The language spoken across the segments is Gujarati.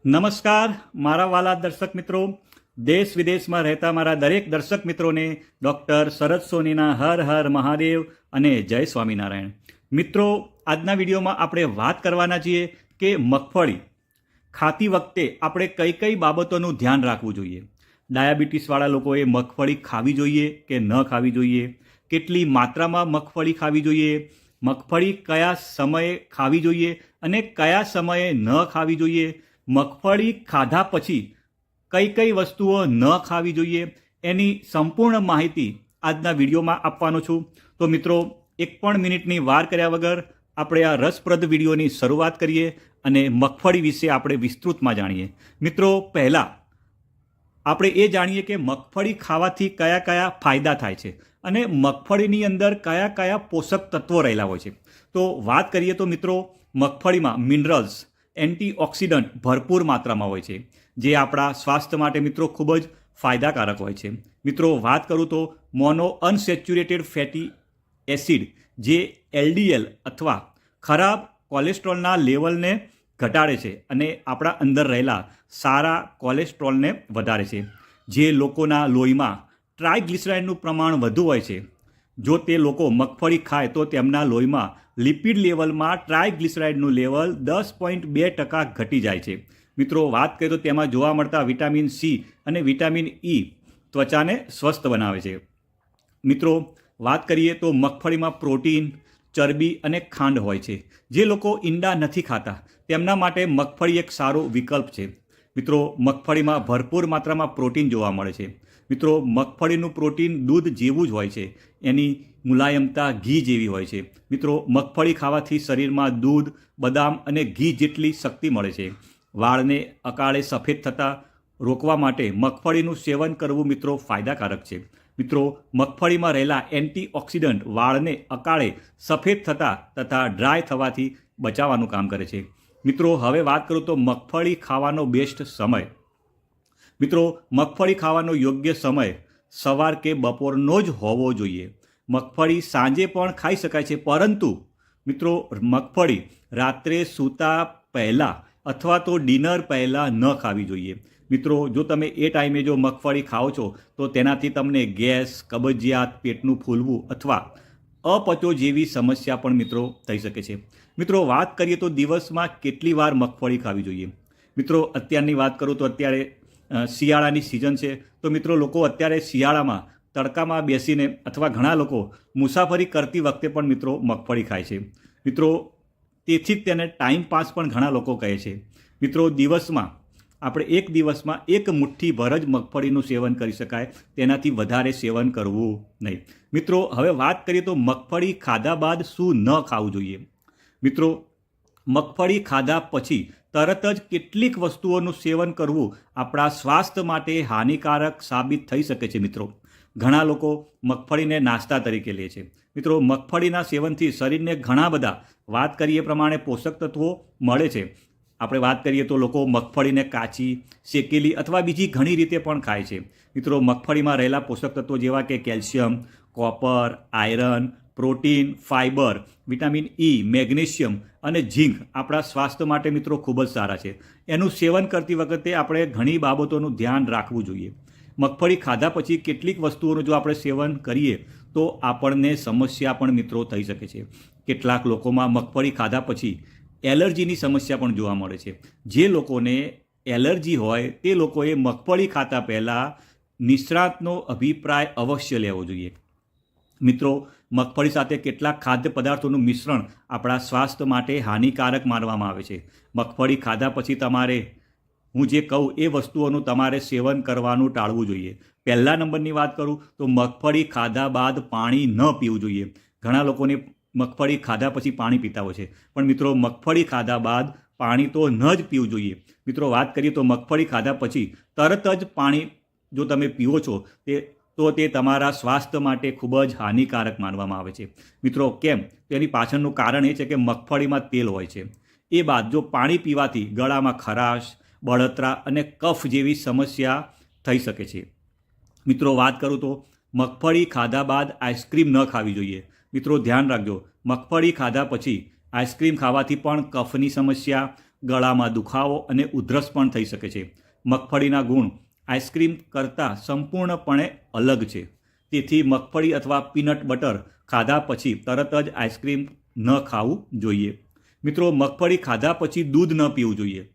નમસ્કાર મારા વાલા દર્શક મિત્રો, દેશ વિદેશમાં રહેતા મારા દરેક દર્શક મિત્રોને ડૉક્ટર શરદ સોનીના હર હર મહાદેવ અને જય સ્વામિનારાયણ. મિત્રો, આજના વિડીયોમાં આપણે વાત કરવાના છીએ કે મગફળી ખાતી વખતે આપણે કઈ કઈ બાબતોનું ધ્યાન રાખવું જોઈએ. ડાયાબિટીસવાળા લોકોએ મગફળી ખાવી જોઈએ કે ન ખાવી જોઈએ, કેટલી માત્રામાં મગફળી ખાવી જોઈએ, મગફળી કયા સમયે ખાવી જોઈએ અને કયા સમયે ન ખાવી જોઈએ, મગફળી ખાધા પછી કઈ કઈ વસ્તુઓ ન ખાવી જોઈએ, એની સંપૂર્ણ માહિતી આજના વિડીયોમાં આપવાનો છું. તો મિત્રો, એક પણ મિનિટની વાર કર્યા વગર આપણે આ રસપ્રદ વિડીયોની શરૂઆત કરીએ અને મગફળી વિશે આપણે વિસ્તૃતમાં જાણીએ. મિત્રો, પહેલાં આપણે એ જાણીએ કે મગફળી ખાવાથી કયા કયા ફાયદા થાય છે અને મગફળીની અંદર કયા કયા પોષક તત્વો રહેલા હોય છે. તો વાત કરીએ તો મિત્રો, મગફળીમાં મિનરલ્સ, એન્ટીઓક્સિડન્ટ ભરપૂર માત્રામાં હોય છે, જે આપણા સ્વાસ્થ્ય માટે મિત્રો ખૂબ જ ફાયદાકારક હોય છે. મિત્રો, વાત કરું તો મોનો અનસેચ્યુરેટેડ ફેટી એસિડ, જે LDL અથવા ખરાબ કોલેસ્ટ્રોલના લેવલને ઘટાડે છે અને આપણા અંદર રહેલા સારા કોલેસ્ટ્રોલને વધારે છે. જે લોકોના લોહીમાં ટ્રાયગ્લિસરાઇડનું પ્રમાણ વધુ હોય છે, જો તે લોકો મગફળી ખાય તો તેમના લોહીમાં લિપિડ લેવલમાં ટ્રાયગ્લિસરાઇડનું લેવલ 10.2% ઘટી જાય છે. મિત્રો, વાત કરીએ તો તેમાં જોવા મળતા વિટામિન C અને વિટામિન E ત્વચાને સ્વસ્થ બનાવે છે. મિત્રો, વાત કરીએ તો મગફળીમાં પ્રોટીન, ચરબી અને ખાંડ હોય છે. જે લોકો ઈંડા નથી ખાતા તેમના માટે મગફળી એક સારો વિકલ્પ છે. મિત્રો, મગફળીમાં ભરપૂર માત્રામાં પ્રોટીન જોવા મળે છે. મિત્રો, મગફળીનું પ્રોટીન દૂધ જેવું જ હોય છે, એની મુલાયમતા ઘી જેવી હોય છે. મિત્રો, મગફળી ખાવાથી શરીરમાં દૂધ, બદામ અને ઘી જેટલી શક્તિ મળે છે. વાળને અકાળે સફેદ થતાં રોકવા માટે મગફળીનું સેવન કરવું મિત્રો ફાયદાકારક છે. મિત્રો, મગફળીમાં રહેલા એન્ટીઓક્સિડન્ટ વાળને અકાળે સફેદ થતાં તથા ડ્રાય થવાથી બચાવવાનું કામ કરે છે. મિત્રો, હવે વાત કરું તો મગફળી ખાવાનો બેસ્ટ સમય. મિત્રો, મગફળી ખાવાનો યોગ્ય સમય સવાર કે બપોરનો જ હોવો જોઈએ. મગફળી સાંજે પણ ખાઈ શકાય છે, પરંતુ મિત્રો, મગફળી રાત્રે સૂતા પહેલાં અથવા તો ડિનર પહેલાં ન ખાવી જોઈએ. મિત્રો, જો તમે એ ટાઈમે જો મગફળી ખાઓ છો તો તેનાથી તમને ગેસ, કબજિયાત, પેટનું ફૂલવું અથવા અપચો જેવી સમસ્યા પણ મિત્રો થઈ શકે છે. મિત્રો, વાત કરીએ તો દિવસમાં કેટલી વાર મગફળી ખાવી જોઈએ. મિત્રો, અત્યારની વાત કરું તો અત્યારે શિયાળાની સિઝન છે, તો મિત્રો લોકો અત્યારે શિયાળામાં તડકામાં બેસીને અથવા ઘણા લોકો મુસાફરી કરતી વખતે પણ મિત્રો મગફળી ખાય છે. મિત્રો, તેથી જ તેને ટાઈમ પાસ પણ ઘણા લોકો કહે છે. મિત્રો, દિવસમાં આપણે એક દિવસમાં એક મુઠ્ઠી ભર જ મગફળીનું સેવન કરી શકાય, તેનાથી વધારે સેવન કરવું નહીં. મિત્રો, હવે વાત કરીએ તો મગફળી ખાધા બાદ શું ન ખાવું જોઈએ. મિત્રો, મગફળી ખાધા પછી તરત જ કેટલીક વસ્તુઓનું સેવન કરવું આપણા સ્વાસ્થ્ય માટે હાનિકારક સાબિત થઈ શકે છે. મિત્રો, ઘણા લોકો મગફળીને નાસ્તા તરીકે લે છે. મિત્રો, મગફળીના સેવનથી શરીરને ઘણા બધા વાત કરીએ પ્રમાણે પોષક તત્વો મળે છે. આપણે વાત કરીએ તો લોકો મગફળીને કાચી, શેકેલી અથવા બીજી ઘણી રીતે પણ ખાય છે. મિત્રો, મગફળીમાં રહેલા પોષક તત્વો જેવા કે calcium, copper, iron, protein, fibre, vitamin E, magnesium અને ઝીંક આપણા સ્વાસ્થ્ય માટે મિત્રો ખૂબ જ સારા છે. એનું સેવન કરતી વખતે આપણે ઘણી બાબતોનું ધ્યાન રાખવું જોઈએ. મગફળી ખાધા પછી કેટલીક વસ્તુઓનું જો આપણે સેવન કરીએ તો આપણને સમસ્યા પણ મિત્રો થઈ શકે છે. કેટલાક લોકોમાં મગફળી ખાધા પછી એલર્જીની સમસ્યા પણ જોવા મળે છે. જે લોકોને એલર્જી હોય તે લોકોએ મગફળી ખાતા પહેલાં નિષ્ણાતનો અભિપ્રાય અવશ્ય લેવો જોઈએ. મિત્રો, મગફળી સાથે કેટલાક ખાદ્ય પદાર્થોનું મિશ્રણ આપણા સ્વાસ્થ્ય માટે હાનિકારક માનવામાં આવે છે. મગફળી ખાધા પછી તમારે હું જે કહું એ વસ્તુઓનું તમારે સેવન કરવાનું ટાળવું જોઈએ. પહેલા નંબરની વાત કરું તો મગફળી ખાધા બાદ પાણી ન પીવું જોઈએ. ઘણા લોકોને મગફળી ખાધા પછી પાણી પીતા હોય છે, પણ મિત્રો, મગફળી ખાધા બાદ પાણી તો ન જ પીવું જોઈએ. મિત્રો, વાત કરીએ તો મગફળી ખાધા પછી તરત જ પાણી જો તમે પીવો છો તો તે તમારા સ્વાસ્થ્ય માટે ખૂબ જ હાનિકારક માનવામાં આવે છે. મિત્રો, કેમ? તેની પાછળનું કારણ એ છે કે મગફળીમાં તેલ હોય છે. એ બાદ જો પાણી પીવાથી ગળામાં ખરાશ, બળતરા અને કફ જેવી સમસ્યા થઈ શકે છે. મિત્રો, વાત કરું તો મગફળી ખાધા બાદ આઈસ્ક્રીમ ન ખાવી જોઈએ. મિત્રો, ધ્યાન રાખજો, મગફળી ખાધા પછી આઈસ્ક્રીમ ખાવાથી પણ કફની સમસ્યા, ગળામાં દુખાવો અને ઉધરસ પણ થઈ શકે છે. મગફળીના ગુણ આઈસ્ક્રીમ કરતાં સંપૂર્ણપણે અલગ છે. તેથી મગફળી અથવા પીનટ બટર ખાધા પછી તરત જ આઈસ્ક્રીમ ન ખાવું જોઈએ. મિત્રો, મગફળી ખાધા પછી દૂધ ન પીવું જોઈએ.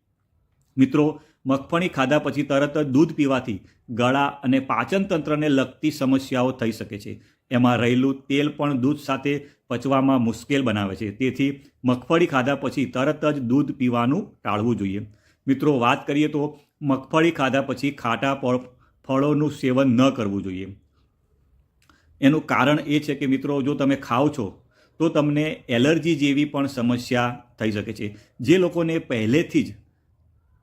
મિત્રો, મગફળી ખાધા પછી તરત જ દૂધ પીવાથી ગળા અને પાચન તંત્રને લગતી સમસ્યાઓ થઈ શકે છે. એમાં રહેલું તેલ પણ દૂધ સાથે પચવામાં મુશ્કેલ બનાવે છે. તેથી મગફળી ખાધા પછી તરત જ દૂધ પીવાનું ટાળવું જોઈએ. મિત્રો, વાત કરીએ તો મગફળી ખાધા પછી ખાટા ફળોનું સેવન ન કરવું જોઈએ. એનું કારણ એ છે કે મિત્રો, જો તમે ખાઓ છો તો તમને એલર્જી જેવી પણ સમસ્યા થઈ શકે છે. જે લોકોને પહેલેથી જ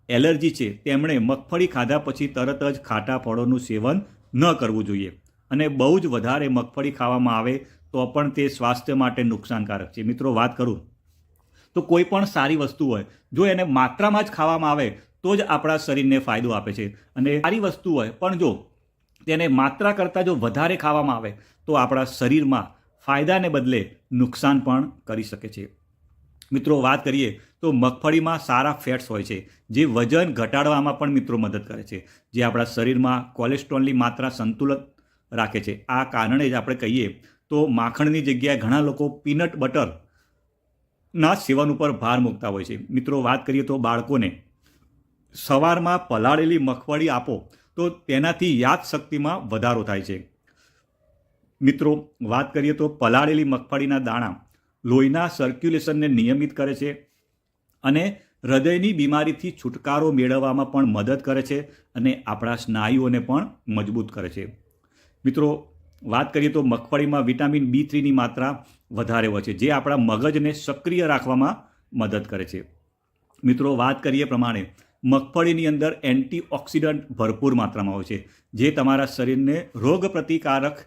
એલર્જી છે તેમણે મગફળી ખાધા પછી તરત જ ખાટા ફળોનું સેવન ન કરવું જોઈએ. અને બહુ જ વધારે મગફળી ખાવામાં આવે તો પણ તે સ્વાસ્થ્ય માટે નુકસાનકારક છે. મિત્રો, વાત કરું તો કોઈ પણ સારી વસ્તુ હોય, જો એને માત્રામાં જ ખાવામાં આવે તો જ આપણા શરીરને ફાયદો આપે છે. અને સારી વસ્તુ હોય પણ જો તેને માત્રા કરતાં જો વધારે ખાવામાં આવે તો આપણા શરીરમાં ફાયદાને બદલે નુકસાન પણ કરી શકે છે. મિત્રો, વાત કરીએ તો મગફળીમાં સારા ફેટ્સ હોય છે જે વજન ઘટાડવામાં પણ મિત્રો મદદ કરે છે, જે આપણા શરીરમાં કોલેસ્ટ્રોલની માત્રા સંતુલિત રાખે છે. આ કારણે જ આપણે કહીએ તો માખણની જગ્યાએ ઘણા લોકો પીનટ બટરના સેવન ઉપર ભાર મૂકતા હોય છે. મિત્રો, વાત કરીએ તો બાળકોને સવારમાં પલાળેલી મગફળી આપો તો તેનાથી યાદશક્તિમાં વધારો થાય છે. મિત્રો, વાત કરીએ તો પલાળેલી મગફળીના દાણા લોહીના સર્ક્યુલેશનને નિયમિત કરે છે અને હૃદયની બીમારીથી છુટકારો મેળવવામાં પણ મદદ કરે છે અને આપણા સ્નાયુઓને પણ મજબૂત કરે છે. મિત્રો, વાત કરીએ તો મગફળીમાં વિટામિન B3ની માત્રા વધારે હોય છે, જે આપણા મગજને સક્રિય રાખવામાં મદદ કરે છે. મિત્રો, વાત કરીએ પ્રમાણે મગફળીની અંદર એન્ટીઓક્સિડન્ટ ભરપૂર માત્રામાં હોય છે, જે તમારા શરીરને રોગ પ્રતિકારક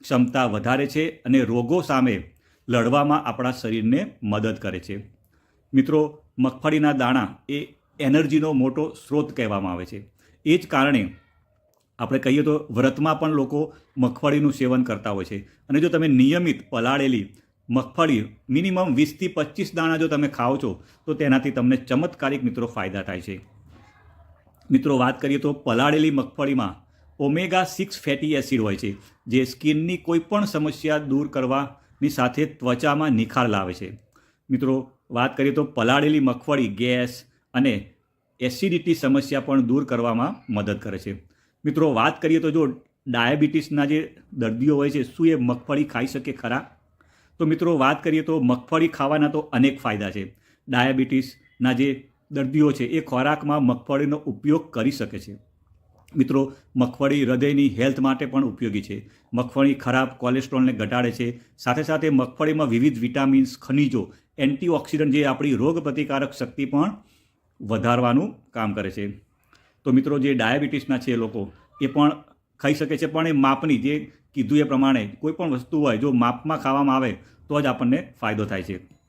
ક્ષમતા વધારે છે અને રોગો સામે લડવામાં આપણા શરીરને મદદ કરે છે. મિત્રો, મગફળીના દાણા એ એનર્જીનો મોટો સ્ત્રોત કહેવામાં આવે છે. એ જ કારણે આપણે કહીએ તો વ્રતમાં પણ લોકો મગફળીનું સેવન કરતા હોય છે. અને જો તમે નિયમિત પલાળેલી મગફળી મિનિમમ 20થી 25 દાણા જો તમે ખાઓ છો તો તેનાથી તમને ચમત્કારિક મિત્રો ફાયદા થાય છે. મિત્રો, વાત કરીએ તો પલાળેલી મગફળીમાં omega-6 ફેટી એસિડ હોય છે, જે સ્કિનની કોઈ પણ સમસ્યા દૂર કરવાની સાથે ત્વચામાં નિખાર લાવે છે. મિત્રો, વાત કરીએ તો પલાળેલી મગફળી ગેસ અને એસિડિટી સમસ્યા પણ દૂર કરવામાં મદદ કરે છે. મિત્રો, વાત કરીએ તો જો ડાયાબિટીસના જે દર્દીઓ હોય છે, શું એ મગફળી ખાઈ શકે ખરા? તો મિત્રો, વાત કરીએ તો મગફળી ખાવાના તો અનેક ફાયદા છે. ડાયાબિટીસના જે દર્દીઓ છે એ ખોરાકમાં મગફળીનો ઉપયોગ કરી શકે છે. મિત્રો, મગફળી હૃદયની હેલ્થ માટે પણ ઉપયોગી છે. મગફળી ખરાબ કોલેસ્ટ્રોલને ઘટાડે છે. સાથે સાથે મગફળીમાં વિવિધ વિટામિન્સ, ખનિજો, એન્ટીઓક્સિડન્ટ જે આપણી રોગ પ્રતિકારક શક્તિ પણ વધારવાનું કામ કરે છે. તો મિત્રો, જે ડાયાબિટીસના છે એ લોકો એ પણ ખાઈ શકે છે, પણ એ માપની, જે કીધું એ પ્રમાણે કોઈ પણ વસ્તુ હોય જો માપમાં ખાવામાં આવે તો જ આપણને ફાયદો થાય છે.